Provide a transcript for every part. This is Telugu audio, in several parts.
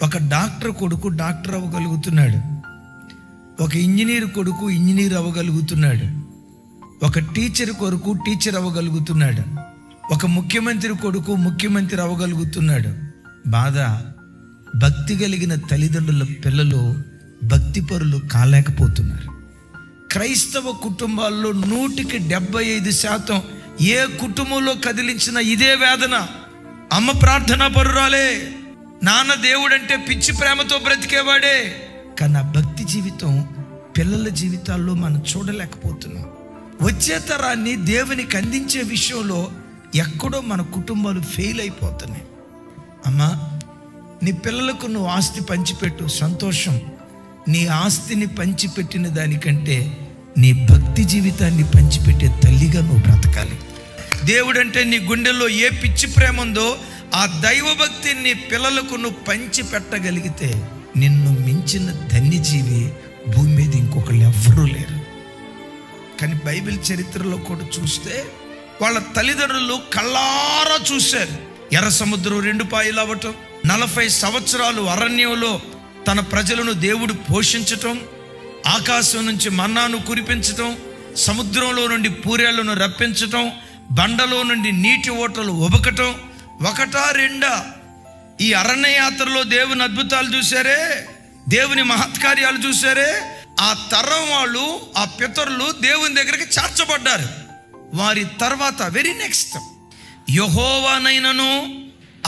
ఒక డాక్టర్ కొడుకు డాక్టర్ అవ్వగలుగుతున్నాడు, ఒక ఇంజనీర్ కొడుకు ఇంజనీర్ అవ్వగలుగుతున్నాడు, ఒక టీచర్ కొడుకు టీచర్ అవ్వగలుగుతున్నాడు, ఒక ముఖ్యమంత్రి కొడుకు ముఖ్యమంత్రి అవ్వగలుగుతున్నాడు. బాధ, భక్తి కలిగిన తల్లిదండ్రుల పిల్లలు భక్తిపరులు కాలేకపోతున్నారు. క్రైస్తవ కుటుంబాల్లో 100% ఏ కుటుంబంలో కదిలించిన ఇదే వేదన. అమ్మ ప్రార్థనా పరురాలే, నాన్న దేవుడంటే పిచ్చి ప్రేమతో బ్రతికేవాడే, కానీ ఆ భక్తి జీవితం పిల్లల జీవితాల్లో మనం చూడలేకపోతున్నాం. వచ్చే తరాన్ని దేవునికి అందించే విషయంలో ఎక్కడో మన కుటుంబాలు ఫెయిల్ అయిపోతున్నాయి. అమ్మా, నీ పిల్లలకు నువ్వు ఆస్తి పంచిపెట్టు, సంతోషం. నీ ఆస్తిని పంచిపెట్టిన దానికంటే నీ భక్తి జీవితాన్ని పంచిపెట్టే తల్లిగా నువ్వు బ్రతకాలి. దేవుడంటే నీ గుండెల్లో ఏ పిచ్చి ప్రేమ ఉందో ఆ దైవభక్తి నీ పిల్లలకు నువ్వు పంచిపెట్టగలిగితే నిన్ను మించిన ధన్యజీవి భూమి మీద ఇంకొకళ్ళు ఎవ్వరూ లేరు. కానీ బైబిల్ చరిత్రలో కూడా చూస్తే వాళ్ళ తల్లిదండ్రులు కళ్ళారా చూశారు. ఎర్ర సముద్రం 2 పాయలు అవ్వటం, 40 సంవత్సరాలు అరణ్యంలో తన ప్రజలను దేవుడు పోషించటం, ఆకాశం నుంచి మన్నాను కురిపించటం, సముద్రంలో నుండి పూరేళ్లను రప్పించటం, బండలో నుండి నీటి ఓటలు ఉబకటం. 1, 2 ఈ అరణ్య యాత్రలో దేవుని అద్భుతాలు చూశారే, దేవుని మహత్కార్యాలు చూశారే. ఆ తరం వాళ్ళు, ఆ పితరులు దేవుని దగ్గరికి చేర్చబడ్డారు. వారి తర్వాత వెరీ నెక్స్ట్ యెహోవానైనను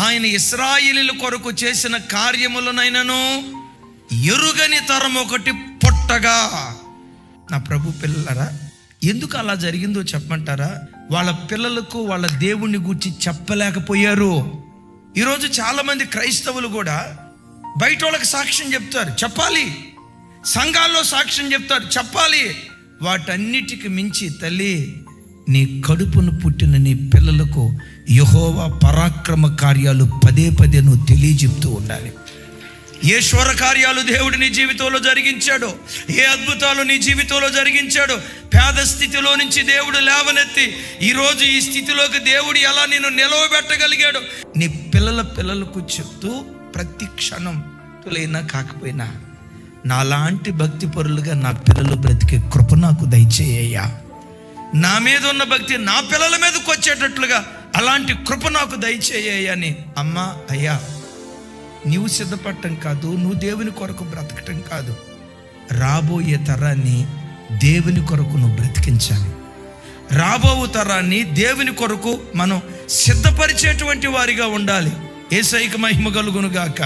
ఆయన ఇశ్రాయేలీయుల కొరకు చేసిన కార్యములనైనను ఎరుగని తరం ఒకటి పుట్టగా. నా ప్రభు పిల్లలారా, ఎందుకు అలా జరిగిందో చెప్పమంటారా? వాళ్ళ పిల్లలకు వాళ్ళ దేవుణ్ణి గూర్చి చెప్పలేకపోయారు. ఈరోజు చాలామంది క్రైస్తవులు కూడా బయట వాళ్ళకి సాక్ష్యం చెప్తారు, చెప్పాలి. సంఘాల్లో సాక్ష్యం చెప్తారు, చెప్పాలి. వాటన్నిటికి మించి తల్లి, నీ కడుపును పుట్టిన నీ పిల్లలకు యెహోవా పరాక్రమ కార్యాలు పదే నువ్వు తెలియజెప్తూ ఉండాలి. ఏ శూర కార్యాలు దేవుడు నీ జీవితంలో జరిగించాడో, ఏ అద్భుతాలు నీ జీవితంలో జరిగించాడో, పేద స్థితిలో నుంచి దేవుడు లేవనెత్తి ఈరోజు ఈ స్థితిలోకి దేవుడు ఎలా నిన్ను నిలవబెట్టగలిగాడు నీ పిల్లలకు చెప్తూ ప్రతి క్షణం తులైనా కాకపోయినా నాలాంటి భక్తి పరులుగా నా పిల్లలు బ్రతికే కృప నాకు దయచేయ్యా. నా మీద ఉన్న భక్తి నా పిల్లల మీదకి వచ్చేటట్లుగా అలాంటి కృప నాకు దయచేయ్యా అని. అమ్మా, అయ్యా, నీవు సిద్ధపడటం కాదు, నువ్వు దేవుని కొరకు బ్రతకటం కాదు, రాబోయే తరాన్ని దేవుని కొరకు నువ్వు బ్రతికించాలి. రాబో తరాన్ని దేవుని కొరకు మనం సిద్ధపరిచేటువంటి వారిగా ఉండాలి. యేసయ్యకు మహిమ కలుగును గాక.